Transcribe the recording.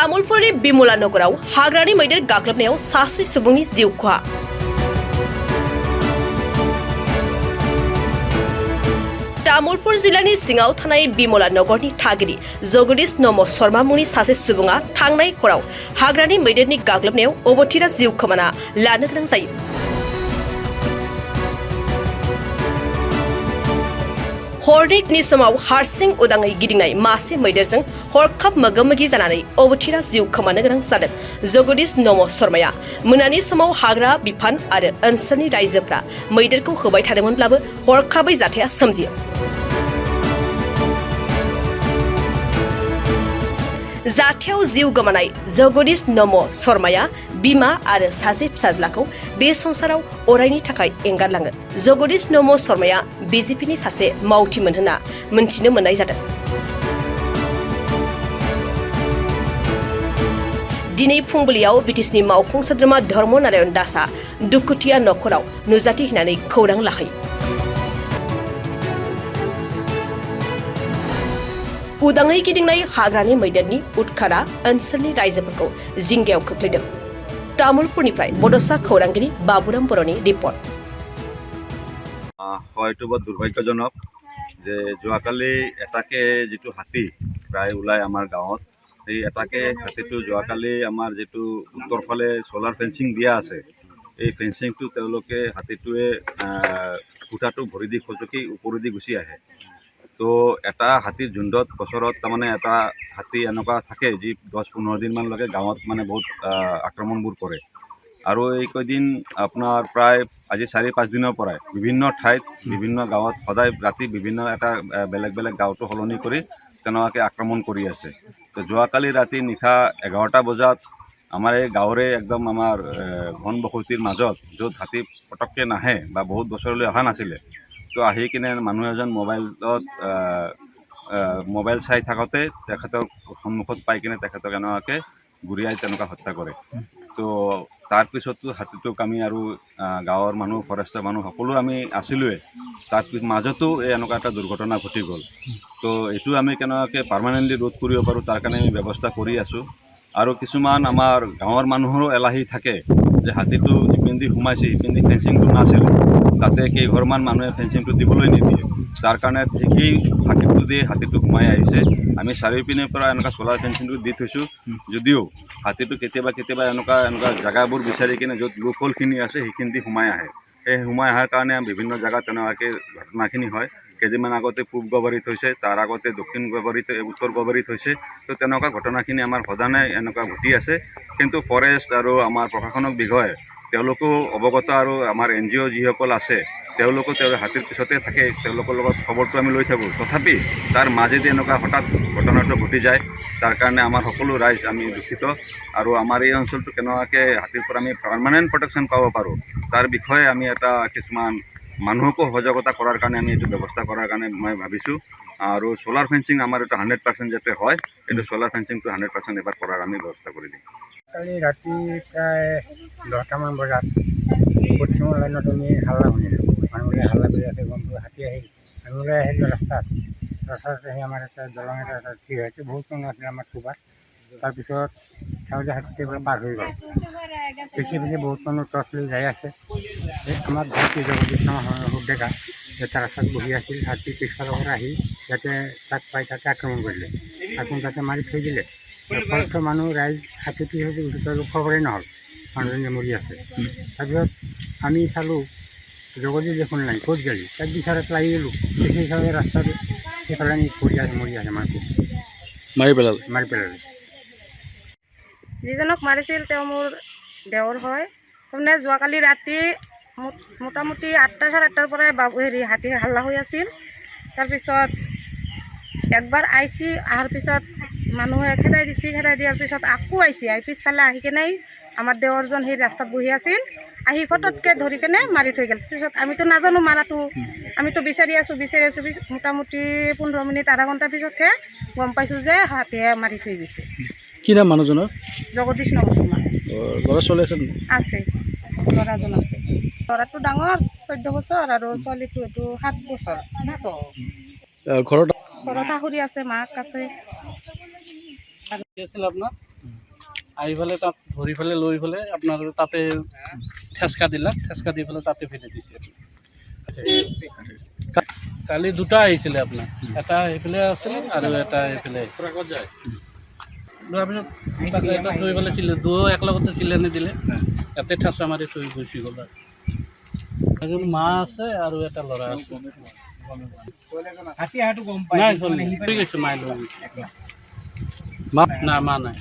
तामुलपुरनि बिमला नगराव हाग्रानि मैदेर गाग्लोबनायाव सासे सुबुंनि जिउ खहा। तामुलपुर जिल्लानि सिङाव थानाय बिमला नगरनि थागिरि जगदीश नम शर्मा मुंनि सासे सुबुङा थांनाय हराव हाग्रानि मैदेरनि गाग्लोबनायाव अबथिरा जिउ खोमाना लानो गोनां जायो। हरनि समाव हारसिं उदाङै गिदिंनाय मासे मैदेरजों हरखाब मोगा-मोगि जानानै अबथिरा जिउ खोमानो गोनां जादों। जगदीश नम शर्माया मोनानि समाव हाग्रा बिफान आरो ओनसोलनि रायजोफ्रा मैदेरखौ होबाय थादोंमोनब्लाबो हरखाबै जाथाया सोमजियो। जाथायाव जिउ गोमानाय जगदीश नम शर्माया बिमा आरो सासे फिसाज्लाखौ बे संसाराव अरायनि थाखाय एंगारलाङो। जगदीश नम शर्माया बीजेपीनि सासे मावथिमोन होनना मोनथिनो मोननाय जादों। दिनै फुंबिलियाव बिटिसिनि मावफुं सोद्रोमा धर्म नारायण दासआ दुखुथिया नखराव नुजाथि होनानै खौरां लाहैयो। उदाङै गिदिंनाय हाग्रानि मैदेरनि उदखारा ओनसोलनि रायजोफोरखौ जिंगायाव खोख्लैदों। तामुलपुरनिफ्राय बड'सा खौरांगिरि बाबुराम बर'नि रिपर्ट। হয়তো বৰ দুৰ্ভাগ্যজনক যে যোৱাকালি এটাকে যিটো হাতী প্ৰায় ওলাই আমাৰ গাঁৱত, সেই এটাকে হাতীটো যোৱাকালি আমাৰ যিটো উত্তৰ ফালে সোলাৰ ফেন্সিং দিয়া আছে, এই ফেন্সিংটো তেওঁলোকে হাতীটোৱে খুঁটাটো ভৰি দি খজুকি ওপৰেদি গুচি আহে। তো এটা হাতীৰ ঝুণ্ডত বছৰত তাৰমানে এটা হাতী এনেকুৱা থাকে যি 10-15 দিনমানলৈকে গাঁৱত মানে বহুত আক্ৰমণবোৰ কৰে। আৰু এই কেইদিন আপোনাৰ প্ৰায় আজি 4-5 দিনৰ পৰাই বিভিন্ন ঠাইত বিভিন্ন গাঁৱত সদায় ৰাতি বিভিন্ন এটা বেলেগ বেলেগ গাঁৱটো সলনি কৰি তেনেকুৱাকৈ আক্ৰমণ কৰি আছে। তো যোৱাকালি ৰাতি নিশা 11টা বজাত আমাৰ এই গাঁৱৰে একদম আমাৰ ঘনবসতিৰ মাজত য'ত হাতী পটককৈ নাহে বা বহুত বছৰলৈ অহা নাছিলে, তো আহি কিনে মানুহ এজন মোবাইল চাই থাকোঁতে তেখেতৰ সন্মুখত পাই কিনে তেখেতক এনেকুৱাকৈ গুৰিয়াই তেনেকুৱা হত্যা কৰে। তো তাৰপিছতো হাতীটোক আমি আৰু গাঁৱৰ মানুহ ফৰেষ্টৰ মানুহ সকলো আমি আছিলোঁৱে, তাৰ মাজতো এনেকুৱা এটা দুৰ্ঘটনা ঘটি গ'ল। তো এইটো আমি কেনেকুৱাকৈ পাৰ্মানেণ্টলি ৰোধ কৰিব পাৰোঁ তাৰ কাৰণে আমি ব্যৱস্থা কৰি আছোঁ। আৰু কিছুমান আমাৰ গাঁৱৰ মানুহৰো এলাহি থাকে যে হাতীটো ইপিনেদি সোমাইছে, ইপিনেদি ফেন্সিংটো নাছিলে, তাতে কেইঘৰমান মানুহে ফেন্সিংটো দিবলৈ নিদিয়ে, তাৰ কাৰণে সেই হাতীটো দিয়ে হাতীটো সোমাই আহিছে। আমি চাৰিওপিনৰ পৰা এনেকুৱা চলাৰ ফেন্সিংটো দি থৈছোঁ, যদিও হাতীটো কেতিয়াবা এনেকুৱা জেগাবোৰ বিচাৰি কিনে য'ত লোকলখিনি আছে সেইখিনি দি সোমাই আহে। সেই সোমাই অহাৰ কাৰণে বিভিন্ন জেগাত তেনেকুৱাকৈ ঘটনাখিনি হয়। কেইদিনমান আগতে পূব গবাৰীত হৈছে, তাৰ আগতে দক্ষিণ গবাৰীত, উত্তৰ গবাৰীত হৈছে। তো তেনেকুৱা ঘটনাখিনি আমাৰ সদায় এনেকুৱা ঘটি আছে। কিন্তু ফৰেষ্ট আৰু আমাৰ প্ৰশাসনিক বিষয়ে তেওঁলোকো অৱগত, আৰু আমাৰ NGO যিসকল আছে তেওঁলোকো হাতীৰ পিছতে থাকে, তেওঁলোকৰ লগত খবৰটো আমি লৈ থাকোঁ। তথাপি তাৰ মাজেদি এনেকুৱা হঠাৎ ঘটনাটো ঘটি যায়, তাৰ কাৰণে আমাৰ সকলো ৰাইজ আমি দুখিত। আৰু আমাৰ এই অঞ্চলটো কেনেকুৱাকৈ হাতীৰ পৰা আমি পাৰ্মানেণ্ট প্ৰটেকশ্যন পাব পাৰোঁ তাৰ বিষয়ে আমি এটা কিছুমান মানুহকো সজাগতা কৰাৰ কাৰণে আমি এইটো ব্যৱস্থা কৰাৰ কাৰণে মই ভাবিছোঁ। আৰু সোলাৰ ফেন্সিং আমাৰ এইটো 100% যাতে হয়, এইটো সোলাৰ ফেন্সিংটো 100% এবাৰ কৰাৰ আমি ব্যৱস্থা কৰি দিম। কালি ৰাতি প্ৰায় 10টামান বজাত পশ্চিমৰ লাইনত আমি হাল্লা শুনিলোঁ। মানুহবোৰে হাল্লা কৰি আছে, গমটো হাতী আহিল। আমি ওলাই আহিলোঁ ৰাস্তাত আহি আমাৰ এটা দলং এটা থিৰ হৈছে, বহুত মানুহ আছিলে আমাৰ থোপাত। তাৰপিছত চাওঁ যে হাতীটোৰ পৰা পাৰ হৈ গ'ল। পিছে বহুত মানুহ টৰ্চ লৈ যাই আছে। আমাৰ ভাইটি জগদীশ ডেকা এটা ৰাস্তাত বহি আছিল, হাতী পিছফালৰ পৰা আহি যাতে তাক পাই তাতে আক্ৰমণ কৰিলে, তাতে মাৰি থৈ দিলে। ফৰেষ্টৰ মানুহ ৰাইজ হাতীটো হৈছে তেওঁলোক খবৰেই নহ'ল, মানুহজনী মৰি আছে। তাৰপিছত আমি চালোঁ জগদীশ দেখোন নাই, ক'ত গ'লি, তাক বিচাৰত লাগি গ'লোঁ। সেই হিচাপে ৰাস্তাটো সেইফালে মৰি আছে, মানুহটো মাৰি পেলালে। যিজনক মাৰিছিল তেওঁ মোৰ দেওৰ হয়। তাৰমানে যোৱাকালি ৰাতি মোটামুটি 8টা, 8:30টাৰ পৰাই হাতী হাল্লা হৈ আছিল। তাৰপিছত একবাৰ আহিছে, অহাৰ পিছত মানুহে খেদাই দিয়াৰ পিছত আকৌ আহিছে, পিছফালে আহি কেনে আমাৰ দেৱৰজন সেই ৰাস্তাত বহি আছিল, আহি ফটককৈ ধৰি কেনে মাৰি থৈ গ'ল। পিছত আমিতো নাজানো মাৰাটো, আমিতো বিচাৰি আছোঁ। মোটামুটি 15 মিনিট আধা ঘণ্টাৰ পিছতহে গম পাইছোঁ যে হাতীয়ে মাৰি থৈ গৈছে। কি নাম মানুহজনৰ? জগদীশ নম শৰ্মা। ল'ৰা ছোৱালী আছে? ল'ৰাজন আছে। ল'ৰাটো ডাঙৰ 14 বছৰ আৰু ছোৱালীটো এইটো 7 বছৰ। ঘৰত শাশুড়ি আছে, মাক আছে। আপোনাৰ আহি পেলাই তাত ধৰি পেলাই লৈ পেলাই আপোনাৰ তাতে ঠেচকা দিলাক, ঠেচকা দি পেলাই তাতে ফেলে দিছে। কালি দুটা আহিছিলে আপোনাৰ, এটা সেইফালে আছিলে আৰু এটা এইফালে। তাৰপিছত তাতে এটা থৈ পেলাই দুয়ো একেলগতে চিলনি দিলে, ইয়াতে ঠেচা মাৰি থৈ গুচি গ'ল। আৰু এজন মা আছে আৰু এটা ল'ৰা আছে। নাই চলি গৈছে মায়ে লৈ গৈছে। মা নাই।